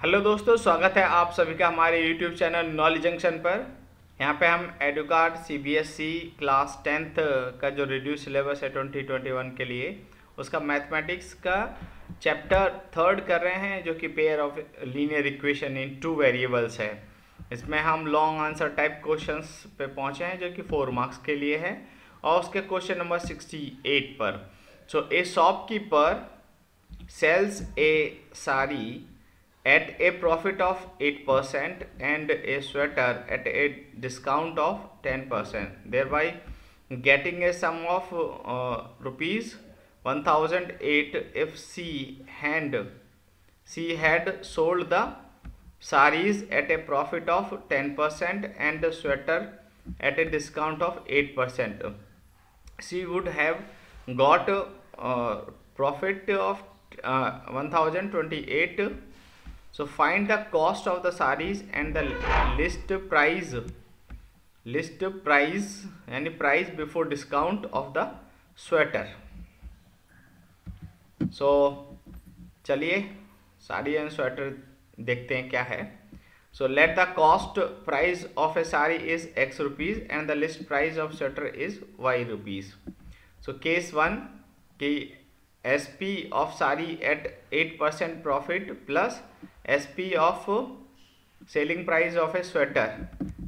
Hello दोस्तों, स्वागत है आप सभी का हमारे यूट्यूब चैनल नॉलेज जंक्शन पर। यहाँ पे हम एडुकार्ड सीबीएसई क्लास 10th का जो रिड्यूस सिलेबस है 2021 के लिए, उसका मैथमेटिक्स का चैप्टर 3 कर रहे हैं, जो कि pair of linear equation in 2 variables है। इसमें हम लॉन्ग आंसर टाइप क्वेश्चंस पे पहुँचे हैं, जो कि 4 मार्क्स के लिए है, और उसके क्वेश्चन नंबर 68 पर। So a shopkeeper sells a sari at a profit of 8% and a sweater at a discount of 10%, thereby getting a sum of rupees 1008 if she had sold the saris at a profit of 10% and the sweater at a discount of 8%. She would have got profit of 1028. So find the cost of the sarees and the list price यानी price before discount of the sweater. So चलिए sari and sweater देखते हैं क्या है. So let the cost price of a saree is X rupees and the list price of sweater is Y rupees. So case 1 कि SP of saree at 8% profit plus SP of selling price of a sweater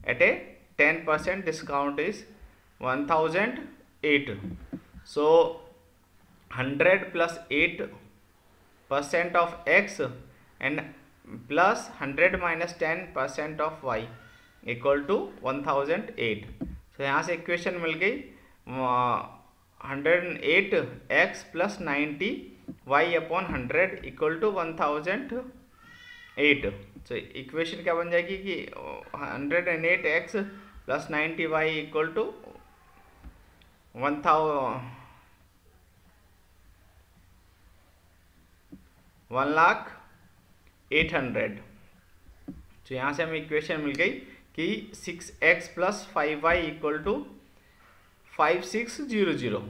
at a 10% discount is 1008. So 100 plus 8% of X and plus 100 minus 10% of Y equal to 1008. So यहाँ से equation मिल गई 108 x plus 90 y upon 100 equal to 1008. So equation क्या बन जाएगी कि 108 x plus 90 y equal to 1,08,000. तो यहाँ से हमें इक्वेशन मिल गई कि 6x plus 5y equal to 5600.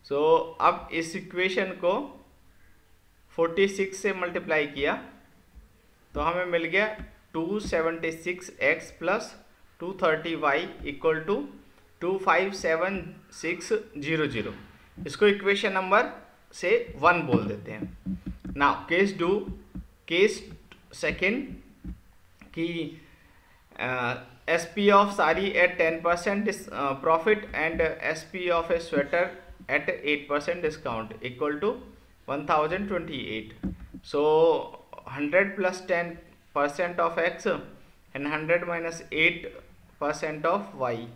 सो अब इस इक्वेशन को 46 से मल्टीप्लाई किया तो हमें मिल गया 276x plus 230y equal to 257600. इसको इक्वेशन नंबर से 1 बोल देते हैं. नाउ केस सेकेंड की SP of saree at 10% profit and SP of a sweater at 8% discount equal to 1028. So 100 plus 10% of X and 100 minus 8% of Y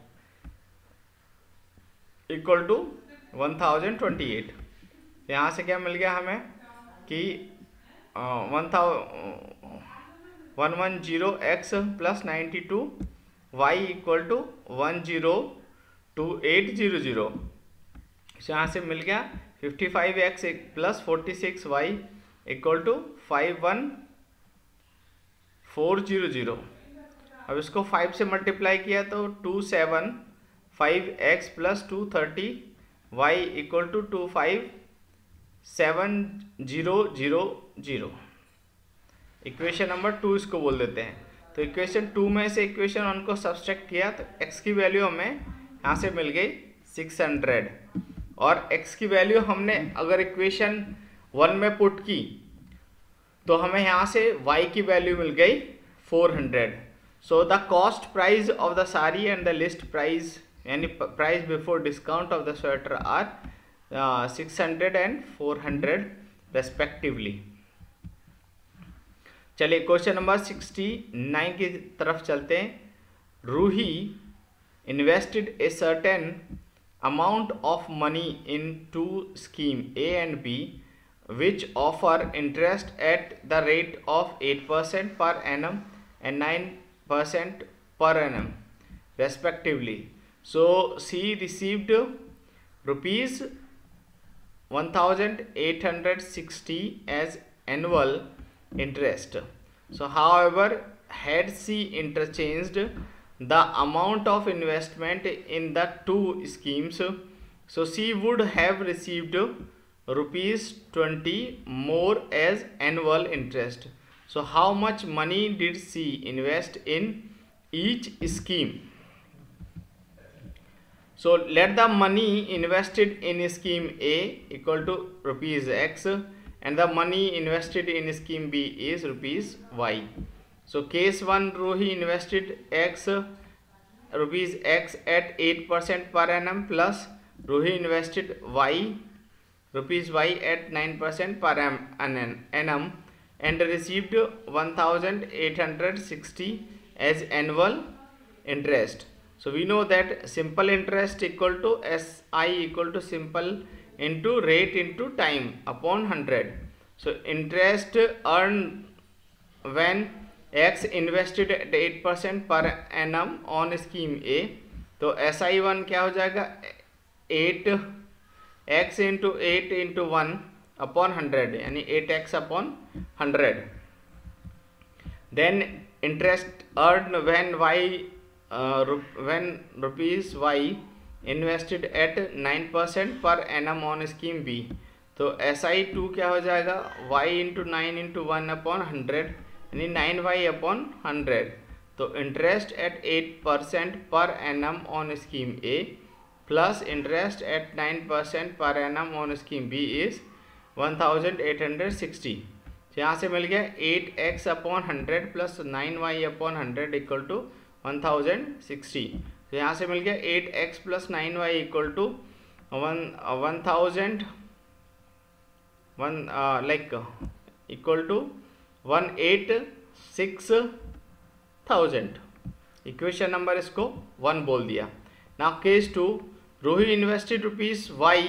equal to 1028. यहाँ से क्या मिल गया हमें कि 110x plus 92 y equal to 102800. यहाँ से मिल गया 55x plus 46y equal to 51400. अब इसको 5 से मल्टीप्लाई किया तो 275x plus 230y equal to 25700. Equation number 2 इसको बोल देते हैं. तो इक्वेशन 2 में से इक्वेशन 1 को सब्सट्रैक्ट किया तो x की वैल्यू हमें यहाँ से मिल गई 600, और x की वैल्यू हमने अगर इक्वेशन 1 में पुट की तो हमें यहाँ से y की वैल्यू मिल गई 400. So the cost price of the sari and the list price यानी price before discount of the sweater are 600 and 400 respectively. चलिए क्वेश्चन नंबर 69 की तरफ चलते हैं. Roohi invested a certain amount of money in 2 scheme A and B which offer interest at the rate of 8% per annum and 9% per annum respectively. So she received rupees 1860 as annual interest. So however, had she interchanged the amount of investment in the 2 schemes, so she would have received rupees 20 more as annual interest. So how much money did she invest in each scheme? So let the money invested in scheme A equal to rupees X, and the money invested in scheme B is rupees Y. So case 1, Rohi invested X, rupees X at 8% per annum, plus Rohi invested Y, rupees Y at 9% per annum, and received 1860 as annual interest. So we know that simple interest equal to SI equal to simple into rate into time upon 100. So interest earned when X invested at 8% per annum on scheme A, तो SI1 क्या हो जाएगा 8x into 8 into 1 upon 100, यानी 8x upon 100. Then interest earned when rupees Y invested at 9% per annum on scheme B, तो SI2 क्या हो जाएगा Y into 9 into 1 upon 100, यानी 9y अपॉन 100. तो interest at 8% per annum on scheme A plus interest at 9% per annum on scheme B is 1860. तो यहाँ से मिल गया 8x upon 100 plus 9y upon 100 equal to 1060. तो यहाँ से मिल गया 8x plus 9y equal to 1000 equal to 186,000. Equation number इसको 1 बोल दिया. Now case 2, Rohi invested rupees Y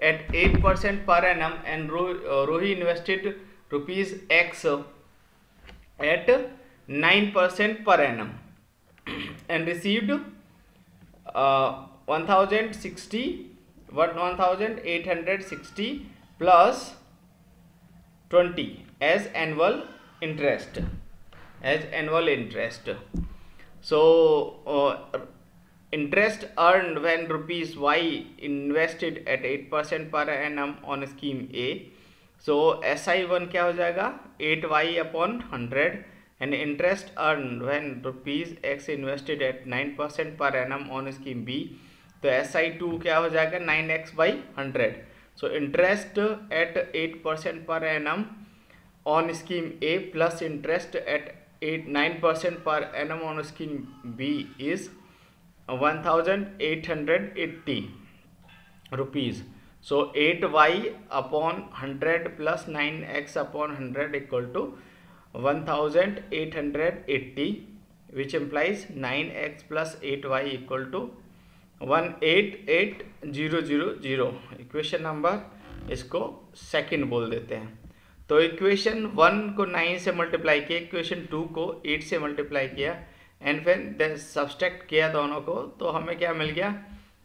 at 8% per annum and Rohi invested rupees X at 9% per annum and received 1860 plus 20 as annual interest. So interest earned when rupees Y invested at 8% per annum on scheme A. So SI1 क्या हो जाएगा 8y upon 100, and interest earned when rupees X invested at 9% per annum on scheme B. तो SI2 क्या हो जाएगा 9x by 100. So interest at 8% per annum on scheme A plus interest at 9% per annum on scheme B is 1880 rupees. So 8y upon 100 plus 9x upon 100 equal to 1880, which implies 9x plus 8y equal to 188000. Equation number इसको second बोल देते हैं. तो equation 1 को 9 से multiply किया, equation 2 को 8 से मल्टीप्लाई किया, एंड फिर सब्सट्रैक्ट किया दोनों को, तो हमें क्या मिल गया,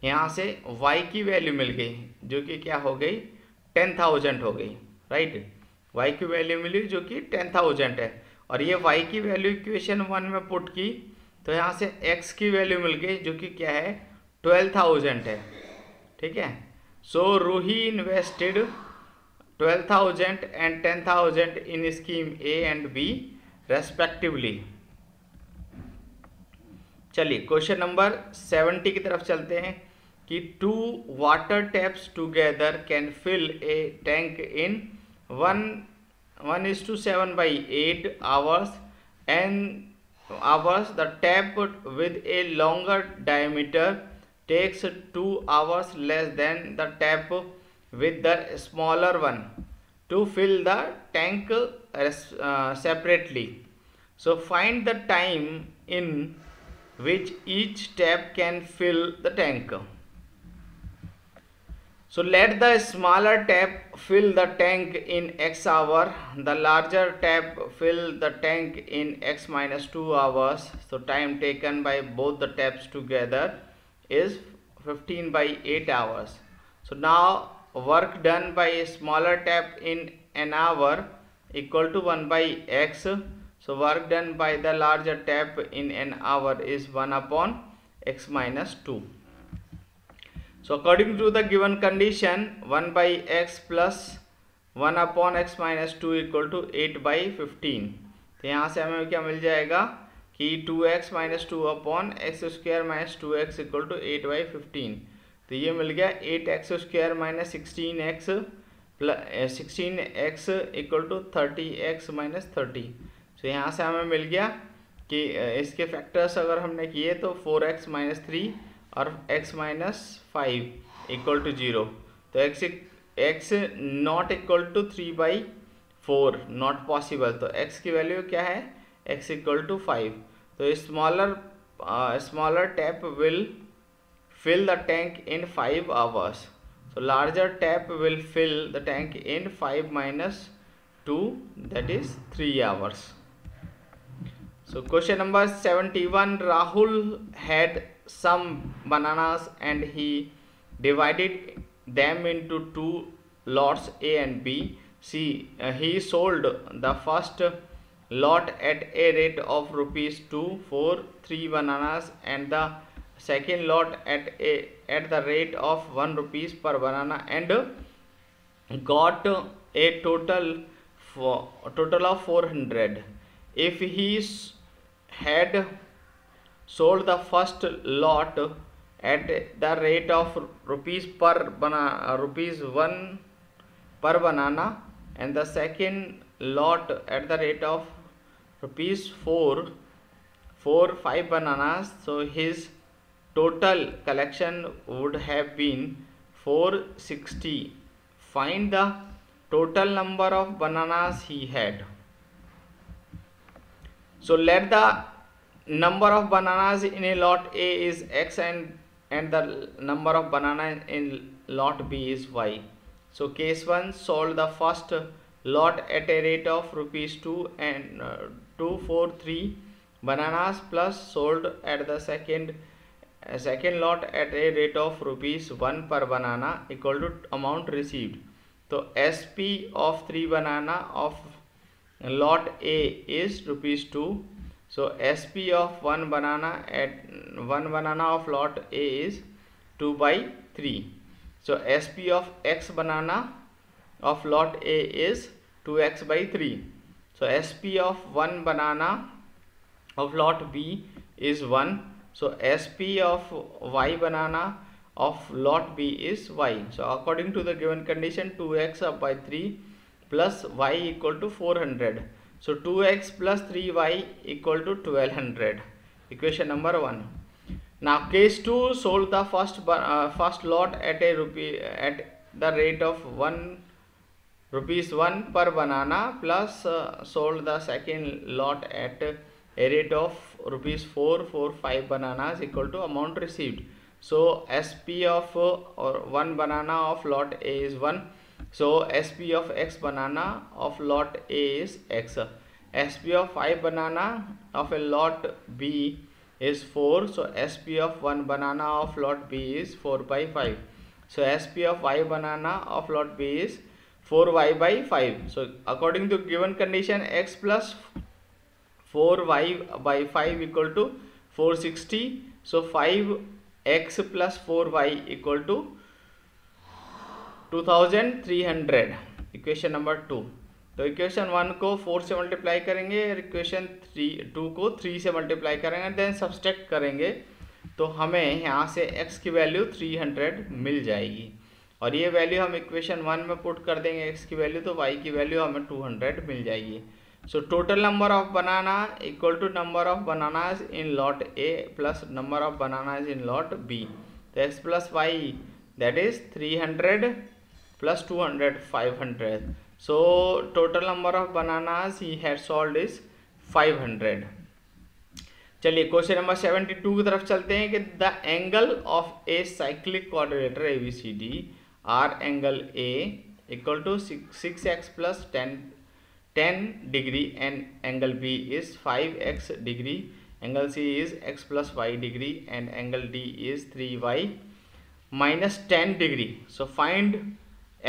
यहाँ से y की वैल्यू मिल गई जो कि क्या हो गई 10,000 हो गई, राइट. y की वैल्यू मिली जो कि 10,000 है, और ये y की वैल्यू इक्वेशन 1 में पुट की, तो यहाँ से x की वैल्यू मिल गई जो कि क्या है 12,000 है. ठीक है. सो Ruhi invested 12,000 and 10,000 in scheme A and B respectively. चलिए क्वेश्चन नंबर 70 की तरफ चलते हैं कि 2 water taps together can fill a tank in 1:7/8 hours, and the tap with a longer diameter takes 2 hours less than the tap with the smaller one to fill the tank separately. So find the time in which each tap can fill the tank. So let the smaller tap fill the tank in x hour, the larger tap fill the tank in x minus 2 hours. So time taken by both the taps together is 15/8 hours. So now work done by a smaller tap in an hour equal to 1/x. So work done by the larger tap in an hour is 1/x minus 2. So according to the given condition, 1/x plus 1/x minus 2 equal to 8/15. तो यहाँ से हमें क्या मिल जाएगा कि 2x minus 2 upon x square minus 2x equal to 8/15। तो ये मिल गया 8x square minus 16x plus 16x equal to 30x minus 30। तो यहाँ से हमें मिल गया कि इसके फैक्टर्स अगर हमने किए तो 4x माइनस 3 और x माइनस 5 इक्वल टू 0। तो x not equal to 3/4 not possible. तो x की वैल्यू क्या है, x इक्वल टू 5। तो smaller tap will fill the tank in 5 hours. So larger tap will fill the tank in 5 minus 2, that is 3 hours. So question number 71, Rahul had some bananas and he divided them into 2 lots A and B. He sold the first lot at a rate of rupees 2 for 3 bananas and the second lot at the rate of 1 rupees per banana and got a total of 400. If he had sold the first lot at the rate of rupees 1 per banana and the second lot at the rate of rupees 4 for 5 bananas, so his total collection would have been 460. Find the total number of bananas he had. So let the number of bananas in a lot A is x and the number of bananas in lot B is y. So case 1, sold the first lot at a rate of rupees 2 and 2 for 3 bananas plus sold at the second lot at a rate of rupees 1 per banana equal to amount received. So SP of 3 banana of lot A is rupees 2. So SP of 1 banana of lot A is 2/3. So SP of x banana of lot A is 2x/3. So SP of 1 banana of lot B is 1. So SP of y banana of lot B is y. So according to the given condition, 2x/3 plus y equal to 400. So 2x plus 3y equal to 1200. Equation number 1. Now case 2, sold the first lot at the rate of rupees 1 per banana plus sold the second lot at a rate of rupees 4 for 5 bananas equal to amount received. So SP of 1 banana of lot A is 1. So SP of x banana of lot A is x. SP of 5 banana of a lot B is 4. So SP of 1 banana of lot B is 4/5. So SP of y banana of lot B is 4y/5. So according to given condition, x plus 4y/5 equal to 460. So 5x plus 4y equal to 2300. Equation number 2. तो equation 1 को 4 से multiply करेंगे, equation 2 को 3 से multiply करेंगे, then subtract करेंगे तो हमें यहाँ से x की वैल्यू 300 मिल जाएगी और ये वैल्यू हम इक्वेशन 1 में पुट कर देंगे x की वैल्यू, तो y की वैल्यू हमें 200 मिल जाएगी. So total number of banana equal to number of bananas in lot A plus number of bananas in lot B. So x plus y, that is 300 plus 200, 500. So total number of bananas he had sold is 500. चलिए question number 72 की तरफ चलते हैं कि the angle of a cyclic quadrilateral ABCD are angle A equal to 6x plus 10 degree and angle B is 5x degree, angle C is x plus y degree and angle D is 3y minus 10 degree. So find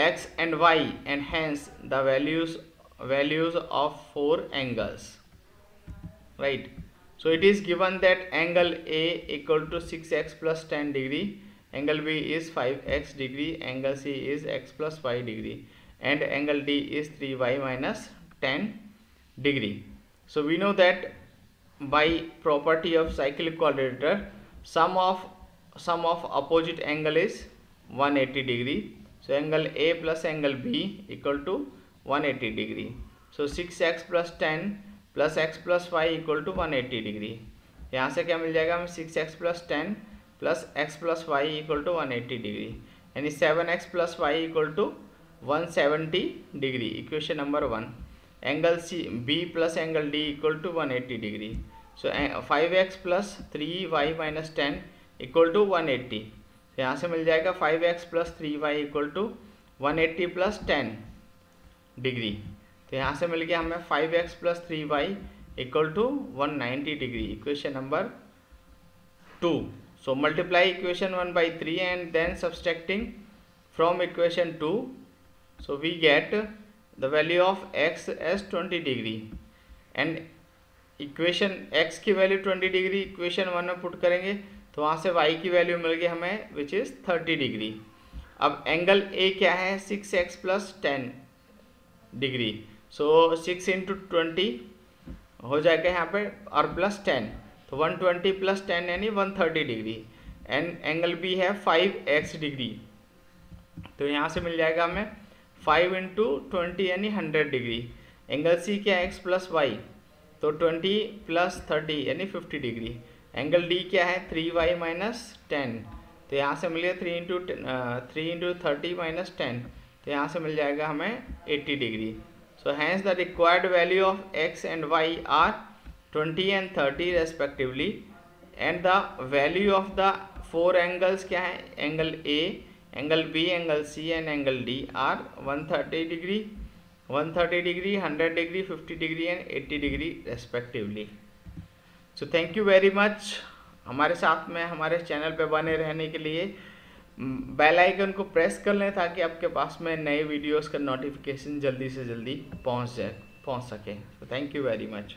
x and y and hence the values of 4 angles, right? So it is given that angle A equal to 6x plus 10 degree, angle B is 5x degree, angle C is x plus y degree and angle D is 3y minus 10 degree. So we know that by property of cyclic quadrature, sum of opposite angle is 180 degree. So angle A plus angle B equal to 180 degree. So 6x plus 10 plus x plus y equal to 180 degree. यहाँ से क्या मिल जाएगा हमें 6x plus 10 plus x plus y equal to 180 degree, यानी 7x plus y equal to 170 degree. Equation number 1. Angle C B plus angle D equal to 180 degree. So 5x plus 3y minus 10 equal to 180. तो यहाँ से मिल जाएगा 5x plus 3y equal to 180 plus 10 degree. तो यहाँ से मिल गया हमें 5x plus 3y equal to 190 degree. Equation number 2. So multiply equation 1 by 3 and then subtracting from equation 2. So we get the value of x as 20 degree and equation x की value 20 degree equation 1 में put करेंगे तो वहाँ से y की value मिल गई हमें विच इज़ 30 डिग्री. अब एंगल A क्या है 6x प्लस 10 डिग्री. सो 6 इंटू 20 हो जाएगा यहाँ पे और प्लस 10, तो 120 प्लस 10 यानी 130 डिग्री. एंड एंगल B है 5x डिग्री, तो यहाँ से मिल जाएगा हमें 5 इंटू 20 यानी 100 डिग्री. एंगल C क्या है x प्लस वाई, तो 20 प्लस 30 यानी 50 डिग्री. एंगल D क्या है 3y माइनस 10, तो यहाँ से मिल गया 3 इंटू 30 माइनस 10, तो यहाँ से मिल जाएगा हमें 80 degree. So hence the required value of x and y are 20 and 30 respectively, and the value of the 4 angles क्या है, angle A, angle B, angle C and angle D are 130 degree, 130 degree, 100 degree, 50 degree and 80 degree respectively. So thank you very much. हमारे साथ में हमारे channel पे बने रहने के लिए बेल आइकन को प्रेस कर लें ताकि आपके पास में नए वीडियोस का नोटिफिकेशन जल्दी से जल्दी पहुंच सके. सो थैंक यू वेरी मच.